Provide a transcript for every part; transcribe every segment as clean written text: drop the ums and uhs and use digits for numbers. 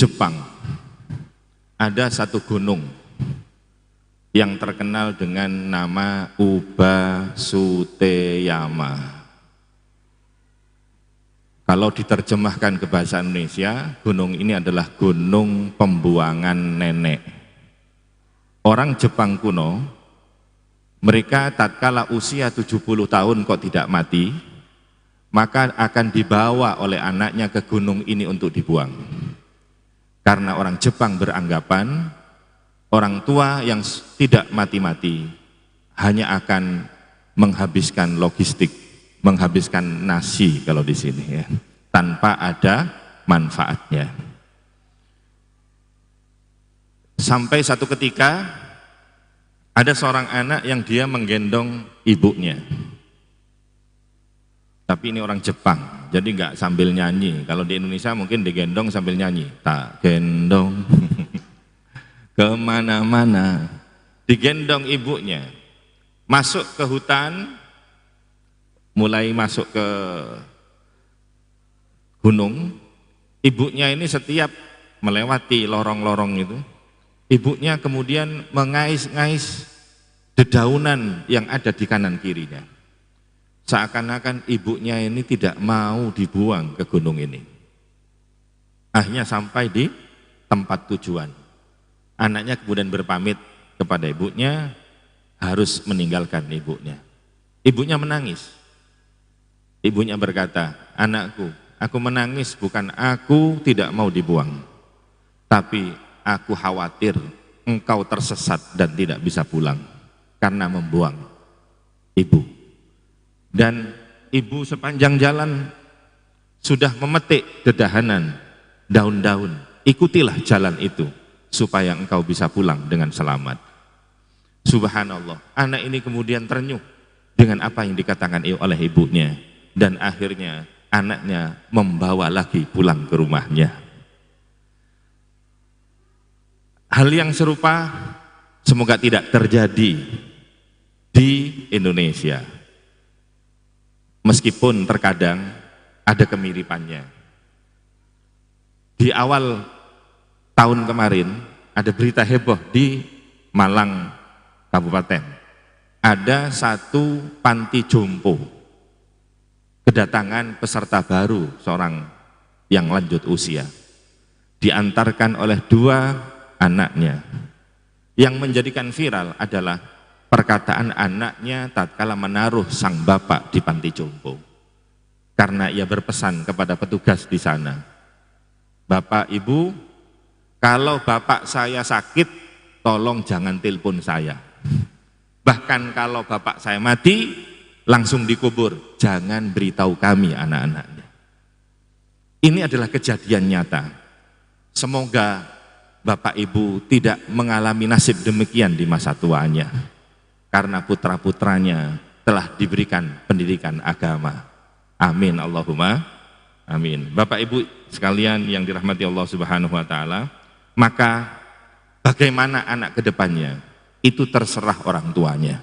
Jepang ada satu gunung yang terkenal dengan nama Ubasuteyama. Kalau diterjemahkan ke bahasa Indonesia, gunung ini adalah gunung pembuangan nenek. Orang Jepang kuno, mereka tatkala usia 70 tahun kok tidak mati, maka akan dibawa oleh anaknya ke gunung ini untuk dibuang. Karena orang Jepang beranggapan orang tua yang tidak mati-mati hanya akan menghabiskan logistik, menghabiskan nasi kalau di sini ya, tanpa ada manfaatnya. Sampai satu ketika ada seorang anak yang dia menggendong ibunya. Tapi ini orang Jepang, jadi nggak sambil nyanyi. Kalau di Indonesia mungkin digendong sambil nyanyi. Tak gendong kemana-mana, digendong ibunya. Masuk ke hutan, mulai masuk ke gunung. Ibunya ini setiap melewati lorong-lorong itu, ibunya kemudian mengais-ngais dedaunan yang ada di kanan kirinya. Seakan-akan ibunya ini tidak mau dibuang ke gunung ini. Akhirnya sampai di tempat tujuan. Anaknya kemudian berpamit kepada ibunya, harus meninggalkan ibunya. Ibunya menangis. Ibunya berkata, "Anakku, aku menangis bukan aku tidak mau dibuang, tapi aku khawatir engkau tersesat dan tidak bisa pulang karena membuang ibu." Dan ibu sepanjang jalan sudah memetik dedahanan, daun-daun. Ikutilah jalan itu supaya engkau bisa pulang dengan selamat. Subhanallah, anak ini kemudian terenyuh dengan apa yang dikatakan oleh ibunya, dan akhirnya anaknya membawa lagi pulang ke rumahnya. Hal yang serupa semoga tidak terjadi di Indonesia. Meskipun terkadang ada kemiripannya. Di awal tahun kemarin ada berita heboh di Malang Kabupaten. Ada satu panti jompo kedatangan peserta baru seorang yang lanjut usia. Diantarkan oleh 2 anaknya. Yang menjadikan viral adalah perkataan anaknya tatkala menaruh sang bapak di panti jompo. Karena ia berpesan kepada petugas di sana, "Bapak, Ibu, kalau bapak saya sakit, tolong jangan telepon saya. Bahkan kalau bapak saya mati, langsung dikubur, jangan beritahu kami anak-anaknya." Ini adalah kejadian nyata. Semoga Bapak Ibu tidak mengalami nasib demikian di masa tuanya, karena putra-putranya telah diberikan pendidikan agama. Amin, Allahumma amin. Bapak Ibu sekalian yang dirahmati Allah Subhanahu wa taala, maka bagaimana anak kedepannya itu terserah orang tuanya.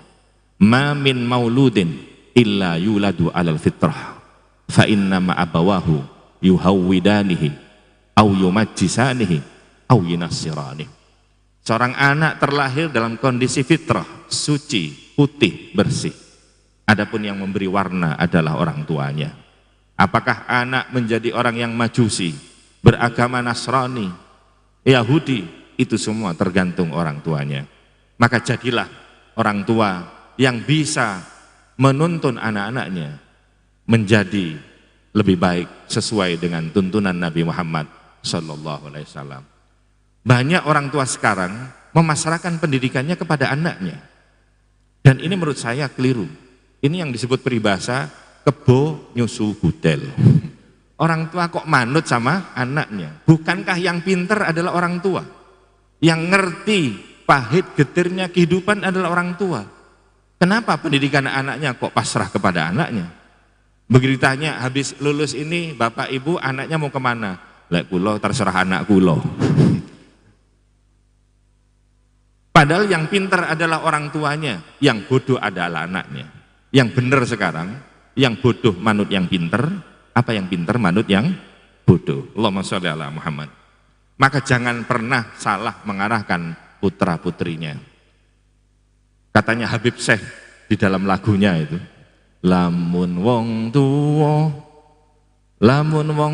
Ma min mauludin illa yuladu alal fitrah fa inna ma abawahu yuhawwidanihi au yumajjisanihi au yunassiranihi. Seorang anak terlahir dalam kondisi fitrah, suci, putih, bersih. Adapun yang memberi warna adalah orang tuanya. Apakah anak menjadi orang yang majusi, beragama Nasrani, Yahudi, itu semua tergantung orang tuanya. Maka jadilah orang tua yang bisa menuntun anak-anaknya menjadi lebih baik sesuai dengan tuntunan Nabi Muhammad SAW. Banyak orang tua sekarang memasrahkan pendidikannya kepada anaknya, dan ini menurut saya keliru. Ini yang disebut peribahasa kebo nyusu budel. Orang tua kok manut sama anaknya? Bukankah yang pintar adalah orang tua? Yang ngerti pahit getirnya kehidupan adalah orang tua. Kenapa pendidikan anaknya kok pasrah kepada anaknya? Begitu ditanya, habis lulus ini Bapak Ibu anaknya mau kemana? Lek kulo terserah anak kulo. Padahal yang pintar adalah orang tuanya, yang bodoh adalah anaknya. Yang benar sekarang, yang bodoh manut yang pintar, apa yang pintar manut yang bodoh. Allahumma sholli ala Muhammad. maka jangan pernah salah mengarahkan putra-putrinya. Katanya Habib Syekh di dalam lagunya itu, lamun wong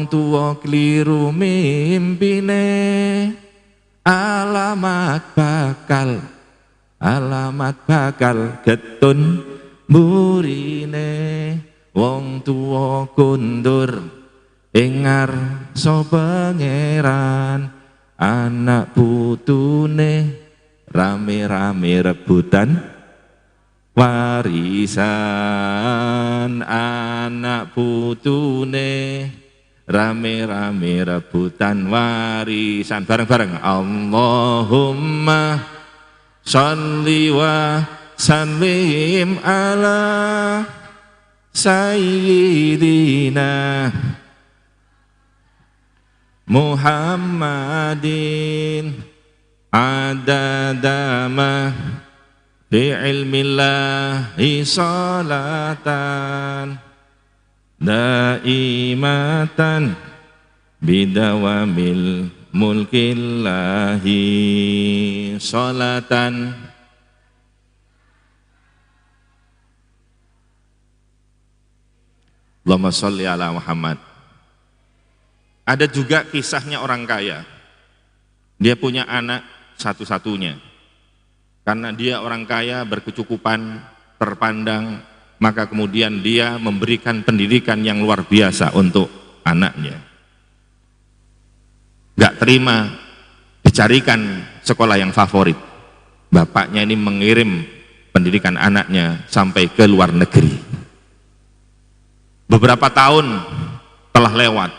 tuwa kliru mimpine, alamat bakal getun burine. Wong tuwa kundur ingar so pangeran, anak putune rame-rame rebutan warisan. Anak putune rame-rame rebutan warisan. Bareng-bareng, Allahumma sholli wa sallim ala sayyidina Muhammadin adadama fi ilmillahi salatan daimatan bidawamil mulkillahi salatan. Allahumma sholli ala Muhammad. Ada juga kisahnya orang kaya. Dia punya anak satu-satunya. Karena dia orang kaya, berkecukupan, terpandang, maka kemudian dia memberikan pendidikan yang luar biasa untuk anaknya. Gak terima dicarikan sekolah yang favorit. Bapaknya ini mengirim pendidikan anaknya sampai ke luar negeri. Beberapa tahun telah lewat,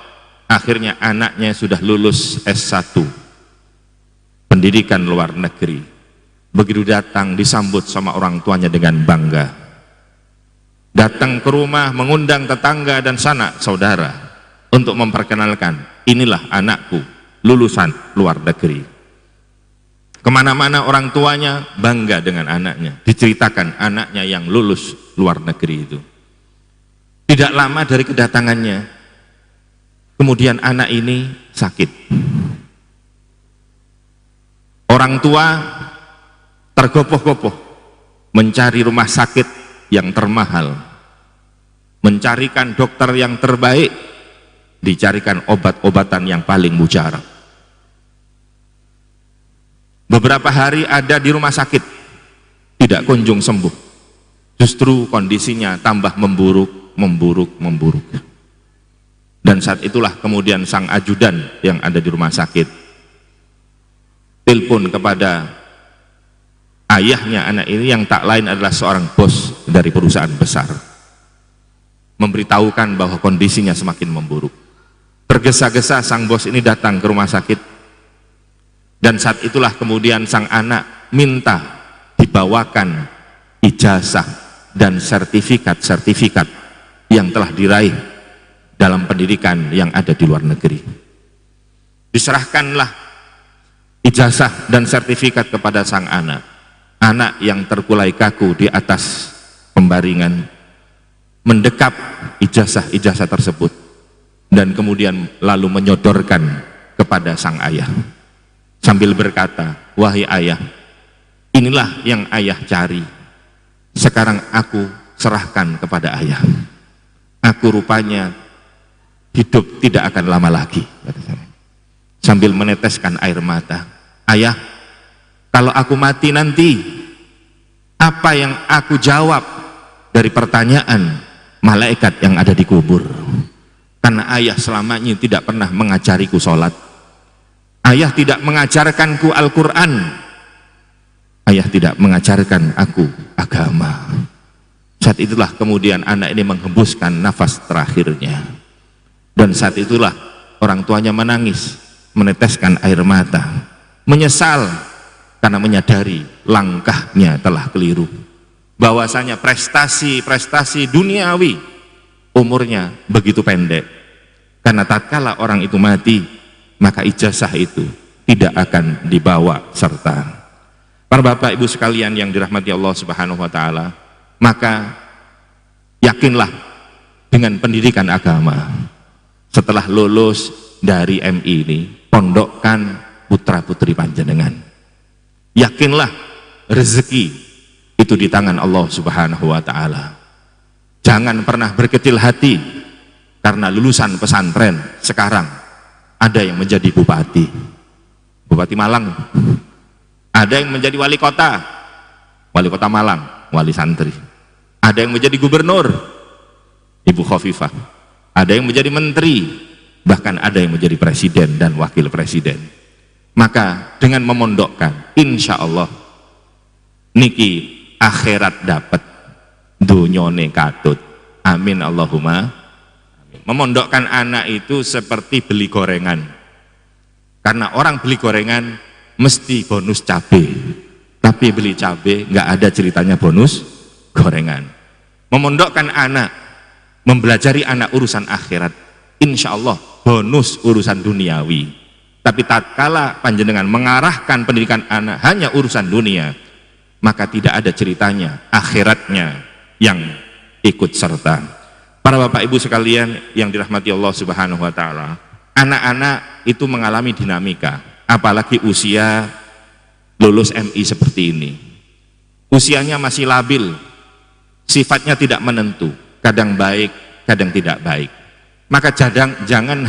akhirnya anaknya sudah lulus S1 pendidikan luar negeri. Begitu datang disambut sama orang tuanya dengan bangga. Datang ke rumah, mengundang tetangga dan sanak saudara untuk memperkenalkan, inilah anakku lulusan luar negeri. Kemana-mana orang tuanya bangga dengan anaknya, diceritakan anaknya yang lulus luar negeri itu. Tidak lama dari kedatangannya, kemudian anak ini sakit. Orang tua tergopoh-gopoh mencari rumah sakit yang termahal, mencarikan dokter yang terbaik, dicarikan obat-obatan yang paling mujarab. Beberapa hari ada di rumah sakit, tidak kunjung sembuh. Justru kondisinya tambah memburuk. Dan saat itulah kemudian sang ajudan yang ada di rumah sakit telepon kepada ayahnya anak ini, yang tak lain adalah seorang bos dari perusahaan besar, memberitahukan bahwa kondisinya semakin memburuk. Tergesa-gesa sang bos ini datang ke rumah sakit, dan saat itulah kemudian sang anak minta dibawakan ijazah dan sertifikat yang telah diraih dalam pendidikan yang ada di luar negeri. Diserahkanlah ijazah dan sertifikat kepada sang anak. Anak yang terkulai kaku di atas pembaringan mendekap ijazah-ijazah tersebut dan kemudian lalu menyodorkan kepada sang ayah sambil berkata, wahai ayah, inilah yang ayah cari, sekarang aku serahkan kepada ayah. Aku rupanya hidup tidak akan lama lagi, sambil meneteskan air mata. Ayah, kalau aku mati nanti, apa yang aku jawab dari pertanyaan malaikat yang ada di kubur? Karena ayah selamanya tidak pernah mengajariku sholat, ayah tidak mengajarkanku Al-Quran, ayah tidak mengajarkan aku agama. Saat itulah kemudian anak ini menghembuskan nafas terakhirnya, dan saat itulah orang tuanya menangis, meneteskan air mata, menyesal karena menyadari langkahnya telah keliru, bahwasanya prestasi duniawi umurnya begitu pendek, karena tatkala orang itu mati maka ijazah itu tidak akan dibawa serta. Para bapak ibu sekalian yang dirahmati Allah Subhanahu wa taala, maka yakinlah dengan pendidikan agama. Setelah lulus dari MI ini, pondokkan putra-putri panjenengan. Yakinlah rezeki itu di tangan Allah Subhanahu wa taala. Jangan pernah berkecil hati karena lulusan pesantren sekarang ada yang menjadi bupati Malang, ada yang menjadi wali kota Malang, wali santri, ada yang menjadi gubernur Ibu Khofifah, ada yang menjadi menteri, bahkan ada yang menjadi presiden dan wakil presiden. Maka dengan memondokkan, insya Allah niki akhirat dapat, dunyone katut. Amin Allahumma amin. Memondokkan anak itu seperti beli gorengan, karena orang beli gorengan mesti bonus cabai, tapi beli cabai nggak ada ceritanya bonus gorengan. Memondokkan anak, mempelajari anak urusan akhirat, insya Allah bonus urusan duniawi. Tapi tatkala panjenengan mengarahkan pendidikan anak hanya urusan dunia, maka tidak ada ceritanya akhiratnya yang ikut serta. Para bapak ibu sekalian yang dirahmati Allah Subhanahu wa taala, anak-anak itu mengalami dinamika, apalagi usia lulus MI seperti ini. Usianya masih labil, sifatnya tidak menentu, kadang baik, kadang tidak baik. Maka jangan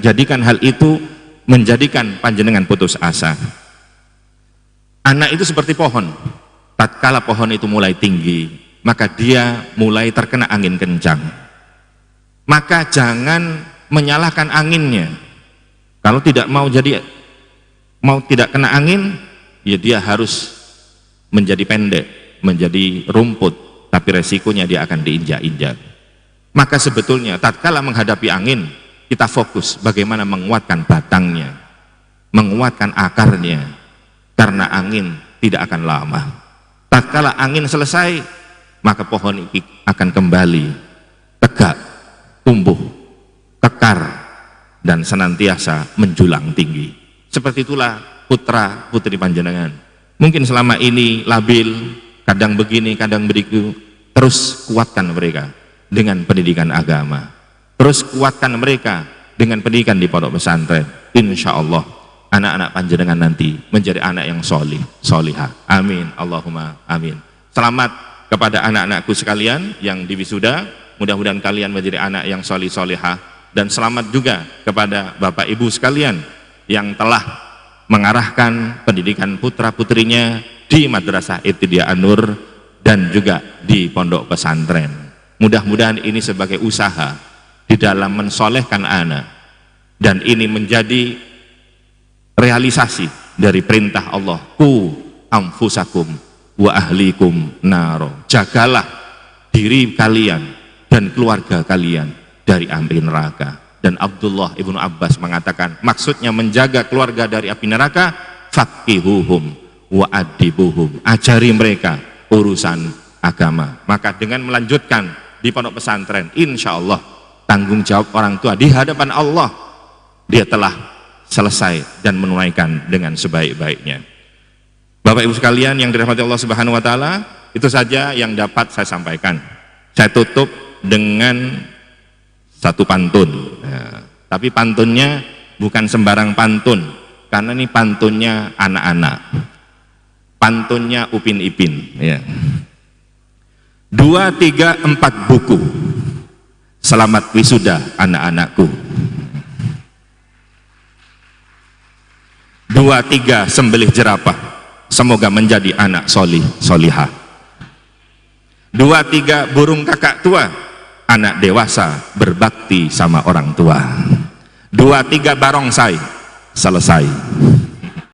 jadikan hal itu menjadikan panjenengan putus asa. Anak itu seperti pohon, tatkala pohon itu mulai tinggi, maka dia mulai terkena angin kencang. Maka jangan menyalahkan anginnya. Kalau tidak mau tidak kena angin, ya dia harus menjadi pendek, menjadi rumput, tapi resikonya dia akan diinjak-injak. Maka sebetulnya tatkala menghadapi angin, kita fokus bagaimana menguatkan batangnya, menguatkan akarnya, karena angin tidak akan lama. Tatkala angin selesai, maka pohon ini akan kembali tegak, tumbuh, kekar, dan senantiasa menjulang tinggi. Seperti itulah putra putri panjenengan. Mungkin selama ini labil, kadang begini, kadang begitu. Terus kuatkan mereka dengan pendidikan agama. Terus kuatkan mereka dengan pendidikan di pondok pesantren. Insya Allah anak-anak panjenengan nanti menjadi anak yang solih, solihah. Amin Allahumma amin. Selamat kepada anak-anakku sekalian yang diwisuda, mudah-mudahan kalian menjadi anak yang solih solihah. Dan selamat juga kepada bapak ibu sekalian yang telah mengarahkan pendidikan putra putrinya di Madrasah Ibtidaiyah An-Nur dan juga di pondok pesantren. Mudah-mudahan ini sebagai usaha di dalam mensolehkan anak, dan ini menjadi realisasi dari perintah Allah, ku anfusakum wa ahlikum naro. Jagalah diri kalian dan keluarga kalian dari api neraka. Dan Abdullah ibnu Abbas mengatakan, maksudnya menjaga keluarga dari api neraka, faqihuhum wa adibuhum, ajari mereka urusan agama. Maka dengan melanjutkan di pondok pesantren, insya Allah tanggung jawab orang tua di hadapan Allah dia telah selesai dan menunaikan dengan sebaik-baiknya. Bapak ibu sekalian yang dirahmati Allah Subhanahu wa taala, itu saja yang dapat saya sampaikan. Saya tutup dengan satu pantun. Ya, tapi pantunnya bukan sembarang pantun, karena ini pantunnya anak-anak. Pantunnya Upin Ipin, ya. 2, 3, 4 buku. Selamat wisuda anak-anakku. 2, 3 sembelih jerapah. Semoga menjadi anak solih, solihah. 2, 3 burung kakak tua, anak dewasa berbakti sama orang tua. 2, 3 barongsai, selesai.